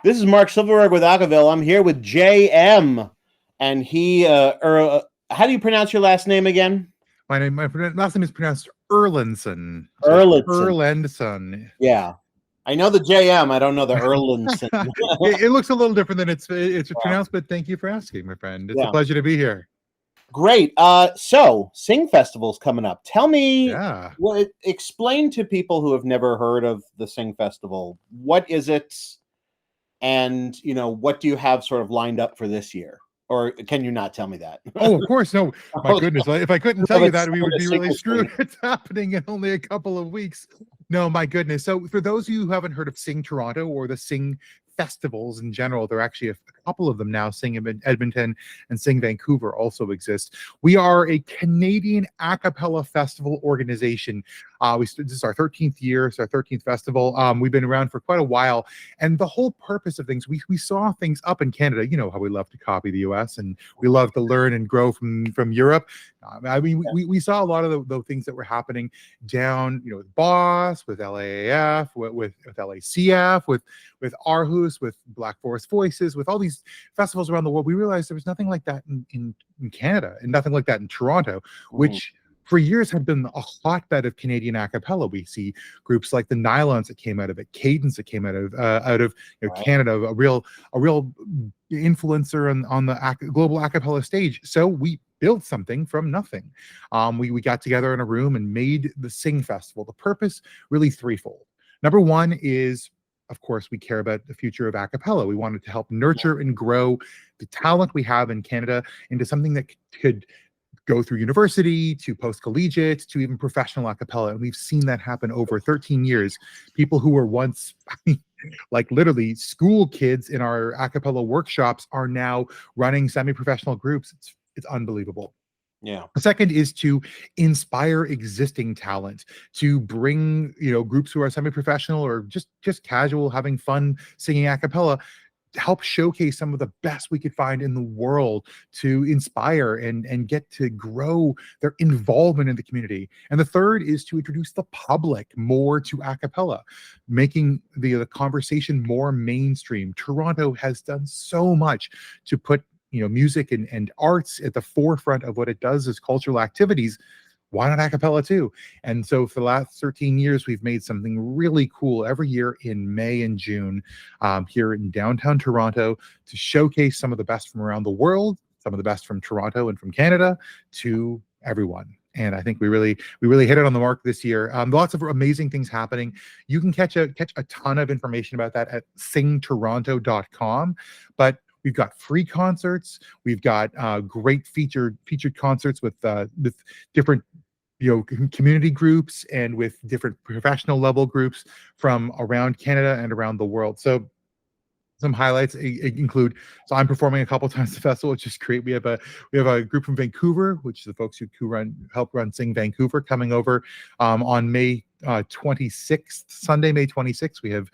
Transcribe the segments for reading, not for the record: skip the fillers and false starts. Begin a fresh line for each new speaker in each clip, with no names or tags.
This is Mark Silverberg with Agaville. I'm here with JM, and how do you pronounce your last name again?
My last name is pronounced Erlendson, so it's
Erlendson.
Erlendson.
Yeah, I know the JM. I don't know the Erlendson.
It looks a little different than it's
Yeah,
pronounced, but thank you for asking, my friend. It's a
yeah.
pleasure to be here.
Great. So Sing Festival's coming up. Tell me,
Yeah.
explain to people who have never heard of the Sing Festival. What is it, and what do you have sort of lined up for this year? Or can you not tell me that?
Oh, of course. No, my
Okay.
goodness. If I couldn't tell
Of
you
it's
that, we would
a
be really screwed.
secrecy.
It's happening in only a couple of weeks. No, my goodness. So, for those of you who haven't heard of Sing Toronto or the Sing festivals in general, there are actually a couple of them now. Sing Edmonton and Sing Vancouver also exist. We are a Canadian a cappella festival organization. This is our 13th year. It's our 13th festival. We've been around for quite a while, and the whole purpose of things, we saw things up in Canada. You know how we love to copy the US, and we love to learn and grow from Europe. I mean, we saw a lot of the things that were happening down, with Boss, with LAAF, with LACF, with Aarhus, with Black Forest Voices, with all these festivals around the world. We realized there was nothing like that in Canada, and nothing like that in Toronto,
Mhm.
which for years had been a hotbed of Canadian a cappella. We see groups like the Nylons that came out of it, Cadence that came out of
Right.
Canada, a real influencer on the global a cappella stage. So we built something from nothing. We got together in a room and made the Sing Festival. The purpose really threefold. Number one is, of course, we care about the future of a cappella. We wanted to help nurture and grow the talent we have in Canada into something that could go through university to post-collegiate to even professional a cappella. And we've seen that happen over 13 years. People who were once like literally school kids in our a cappella workshops are now running semi-professional groups. It's unbelievable.
Yeah.
The second is to inspire existing talent, to bring groups who are semi-professional or just casual, having fun singing a cappella, to help showcase some of the best we could find in the world, to inspire and get to grow their involvement in the community. And the third is to introduce the public more to a cappella, making the conversation more mainstream. Toronto has done so much to put music and arts at the forefront of what it does as cultural activities. Why not a cappella too? And so for the last 13 years, we've made something really cool every year in May and June here in downtown Toronto to showcase some of the best from around the world, some of the best from Toronto and from Canada to everyone. And I think we really hit it on the mark this year. Lots of amazing things happening. You can catch a ton of information about that at singtoronto.com. But we've got free concerts. We've got great featured concerts with different community groups and with different professional level groups from around Canada and around the world. So some highlights include, so I'm performing a couple times at the festival, which is great. We have a group from Vancouver, which is the folks who help run Sing Vancouver, coming over on May 26th, Sunday, May 26th. We have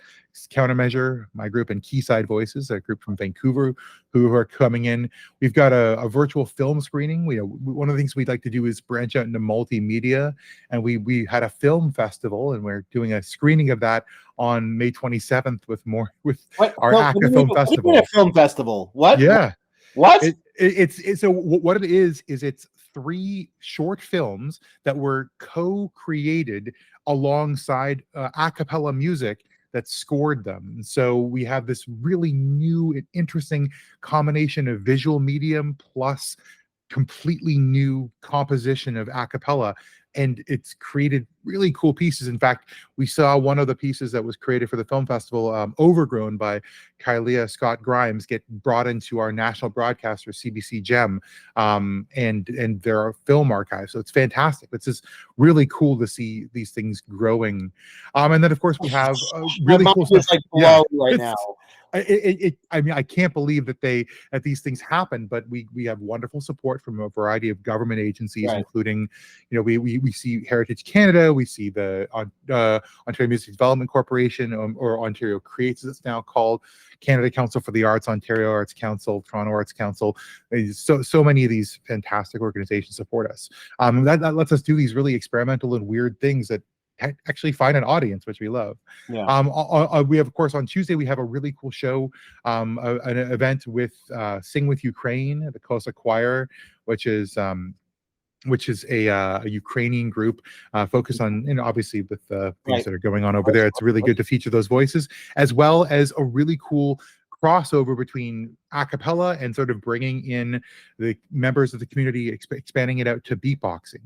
Countermeasure, my group, and Quayside Voices, a group from Vancouver who are coming in. We've got a virtual film screening. One of the things we'd like to do is branch out into multimedia, and we had a film festival, and we're doing a screening of that on May 27th with our ACCA Film
What do you mean a
Festival.
film festival? What?
Yeah,
What?
it's so what it is it's three short films that were co-created alongside a cappella music that scored them. And so we have this really new and interesting combination of visual medium plus completely new composition of a cappella, and it's created really cool pieces. In fact, we saw one of the pieces that was created for the film festival, Overgrown by Kylea Scott Grimes, get brought into our national broadcaster CBC Gem, and there are film archives. So it's fantastic. It's just really cool to see these things growing. And then of course we have
My
really
mind
cool
is
stuff.
like
Yeah,
blown right now.
I mean, I can't believe that these things happen, but we have wonderful support from a variety of government agencies,
Right.
including, we see Heritage Canada, we see the Ontario Music Development Corporation, or Ontario Creates, as it's now called, Canada Council for the Arts, Ontario Arts Council, Toronto Arts Council. So many of these fantastic organizations support us. That lets us do these really experimental and weird things that actually find an audience, which we love.
Yeah.
We have, of course, on Tuesday we have a really cool show, an event with Sing with Ukraine, the Kosa Choir, which is a Ukrainian group focused on, obviously with the things
Right.
that are going on over there. It's really good to feature those voices, as well as a really cool crossover between a cappella and sort of bringing in the members of the community, expanding it out to beatboxing.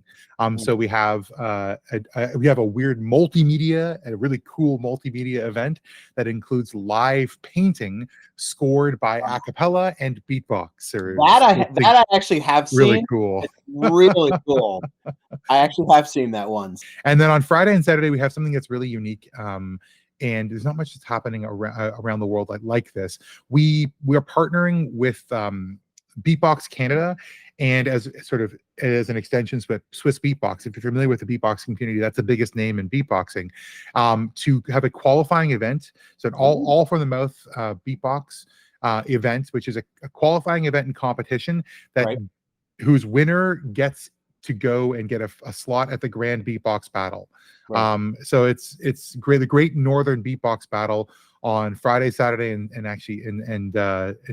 So we have a weird multimedia, a really cool multimedia event that includes live painting scored by a cappella and beatboxers.
That I actually have
Really
seen.
cool.
It's really cool. I actually have seen that once.
And then on Friday and Saturday, we have something that's really unique. And there's not much that's happening around the world like this. We are partnering with Beatbox Canada, and as an extension with Swiss Beatbox. If you're familiar with the beatboxing community, that's the biggest name in beatboxing. To have a qualifying event, so an all from the mouth beatbox event, which is a qualifying event and competition that whose winner gets to go and get a slot at the Grand Beatbox Battle. Right. So it's great, the Great Northern Beatbox Battle on Friday, Saturday, and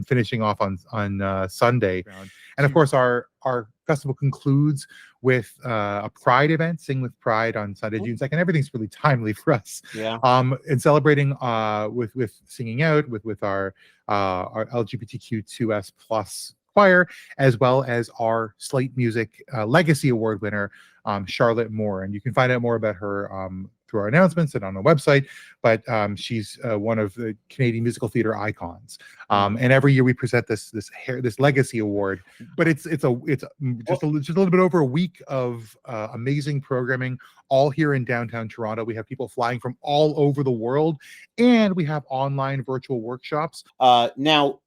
finishing off on Sunday. And of course, our festival concludes with a Pride event, Sing with Pride, on Sunday, June 2nd. Everything's really timely for us.
Yeah.
And celebrating with singing out with our LGBTQ2S plus choir, as well as our Slate Music Legacy Award winner, Charlotte Moore. And you can find out more about her through our announcements and on our website. But she's one of the Canadian musical theater icons. And every year we present this Legacy Award. But it's just a little bit over a week of amazing programming, all here in downtown Toronto. We have people flying from all over the world, and we have online virtual workshops.
Now,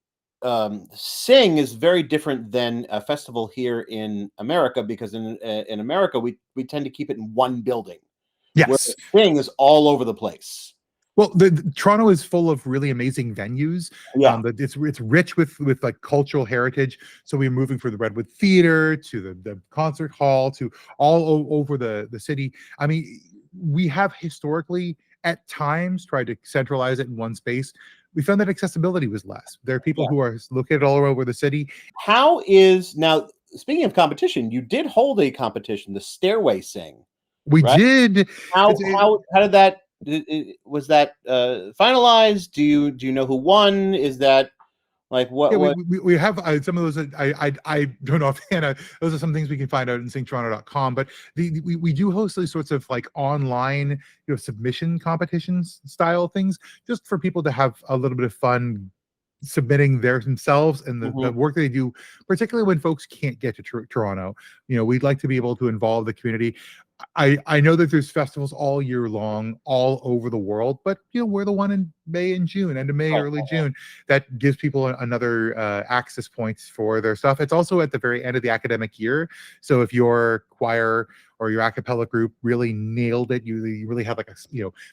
Sing is very different than a festival here in America, because in America we tend to keep it in one building.
Yes,
Sing is all over the place.
Well, the Toronto is full of really amazing venues.
Yeah,
it's rich with like cultural heritage. So we're moving from the Redwood Theater to the concert hall to all over the city. I mean, we have historically at times tried to centralize it in one space. We found that accessibility was less. There are people who are located all over the city.
How is now? Speaking of competition, you did hold a competition, the Stairway Sing.
We did.
How did that? Was that finalized? Do you know who won? Is that like what?
Yeah, we have some of those. I don't know offhand. Those are some things we can find out in singtoronto.com. But we do host these sorts of like online, submission competitions style things, just for people to have a little bit of fun submitting themselves and the work that they do, particularly when folks can't get to Toronto. We'd like to be able to involve the community. I know that there's festivals all year long, all over the world, but we're the one in May and June, end of May, early June, that gives people another access points for their stuff. It's also at the very end of the academic year. So if your choir or your a cappella group really nailed it, you really have like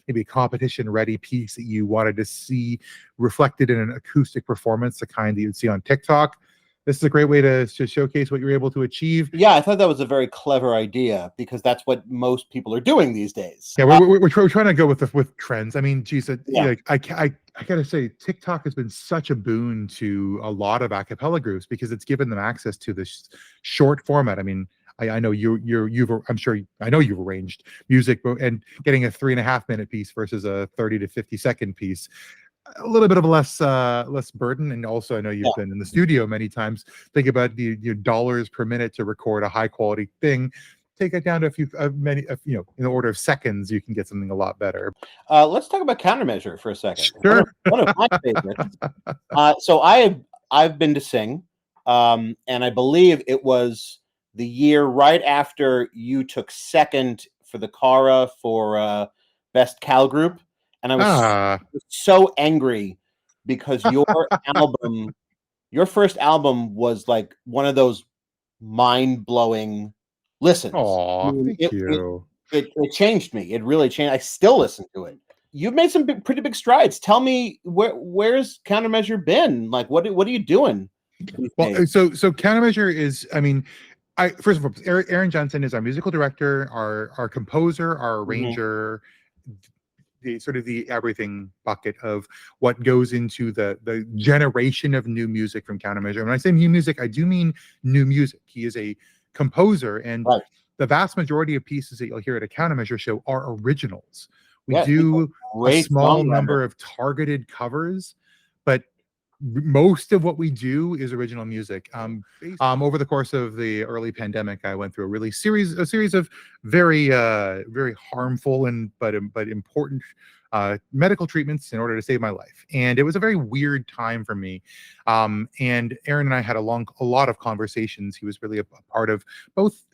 maybe a competition ready piece that you wanted to see reflected in an acoustic performance, the kind that you'd see on TikTok, this is a great way to showcase what you're able to achieve.
Yeah, I thought that was a very clever idea, because that's what most people are doing these days.
Yeah, we're trying to go with trends. I mean, geez, I gotta say, TikTok has been such a boon to a lot of a cappella groups, because it's given them access to this short format. I mean, I know I know you've arranged music, and getting a 3.5 minute piece versus a 30 to 50 second piece, a little bit of a less burden. And also, I know you've been in the studio many times. Think about the dollars per minute to record a high quality thing. Take it down to in the order of seconds, you can get something a lot better.
Let's talk about Countermeasure for a second.
Sure.
One of my favorites. So I've been to Sing, and I believe it was the year right after you took second for the Cara for Best Cal Group. And I was so angry, because your your first album was like one of those mind-blowing listens.
Thank you.
It changed me. It really changed. I still listen to it. You've made some pretty big strides. Tell me, where's Countermeasure been? Like, what are you doing?
Well, so Countermeasure is, I mean, First of all, Aaron Johnson is our musical director, our composer, our arranger, the sort of the everything bucket of what goes into the generation of new music from Countermeasure. When I say new music, I do mean new music. He is a composer, and the vast majority of pieces that you'll hear at a Countermeasure show are originals. We do a small number of targeted covers, but most of what we do is original music. Over the course of the early pandemic, I went through a series of very very harmful and but important medical treatments in order to save my life, and it was a very weird time for me. And Aaron and I had a lot of conversations. He was really a part of both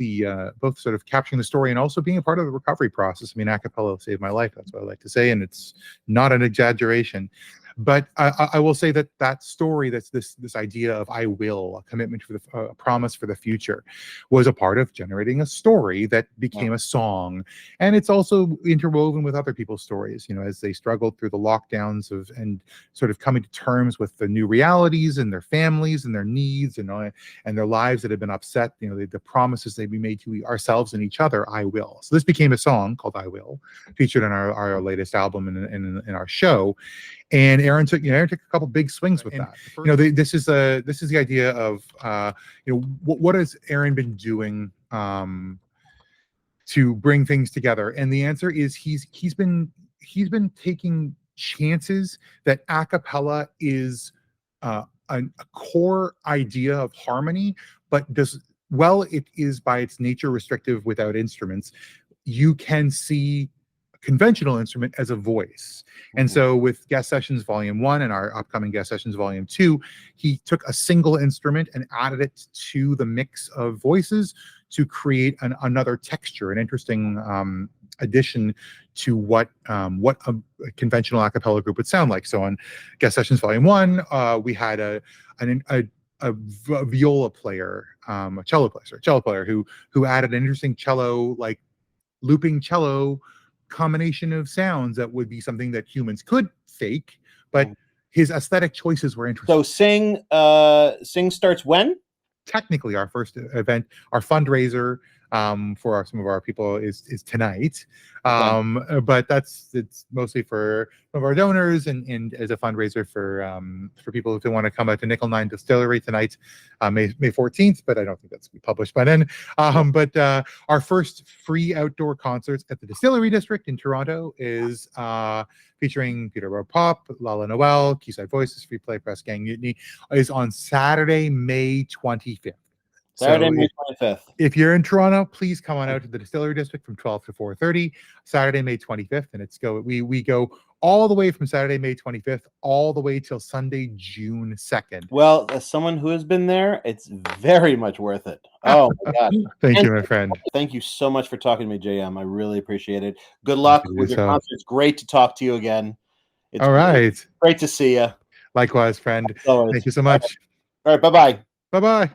sort of capturing the story and also being a part of the recovery process. I mean, a cappella saved my life. That's what I like to say, and it's not an exaggeration. But I will say that story, that's this idea of I will, a commitment for a promise for the future, was a part of generating a story that became a song. And it's also interwoven with other people's stories, you know, as they struggled through the lockdowns and sort of coming to terms with the new realities and their families and their needs and their lives that had been upset, you know, the promises they'd be made to ourselves and each other. I will. So this became a song called I Will, featured in our latest album and in our show. And Aaron took a couple big swings with that. You know, this is the idea of you know, what has Aaron been doing to bring things together? And the answer is he's been taking chances that a cappella is a core idea of harmony, but it is by its nature restrictive without instruments. You can see conventional instrument as a voice. And so with Guest Sessions Volume 1 and our upcoming Guest Sessions Volume 2, he took a single instrument and added it to the mix of voices to create another texture, an interesting addition to what a conventional a cappella group would sound like. So on Guest Sessions Volume 1, we had a viola player, a cello player who added an interesting cello, like looping cello combination of sounds that would be something that humans could fake, but his aesthetic choices were interesting.
So Sing starts when?
Technically, our first event, our fundraiser for some of our people is tonight. But it's mostly for some of our donors and as a fundraiser for people who want to come out to Nickel 9 Distillery tonight, May 14th, but I don't think that's published by then. But our first free outdoor concerts at the Distillery District in Toronto is featuring Peter Road Pop, Lala Noel, Quayside Voices, Free Play, Press Gang Mutiny, is on Saturday, May 25th.
Saturday, May 25th.
If you're in Toronto, please come on out to the Distillery District from 12 to 4:30, Saturday, May 25th. And we go all the way from Saturday, May 25th, all the way till Sunday, June 2nd.
Well, as someone who has been there, it's very much worth it. Oh my God.
Thank you, my friend.
Thank you so much for talking to me, JM. I really appreciate it. Good luck with your concert. It's great to talk to you again. It's
all right.
Great to see you.
Likewise, friend. Thank you so much.
All right. Bye-bye.
Bye-bye.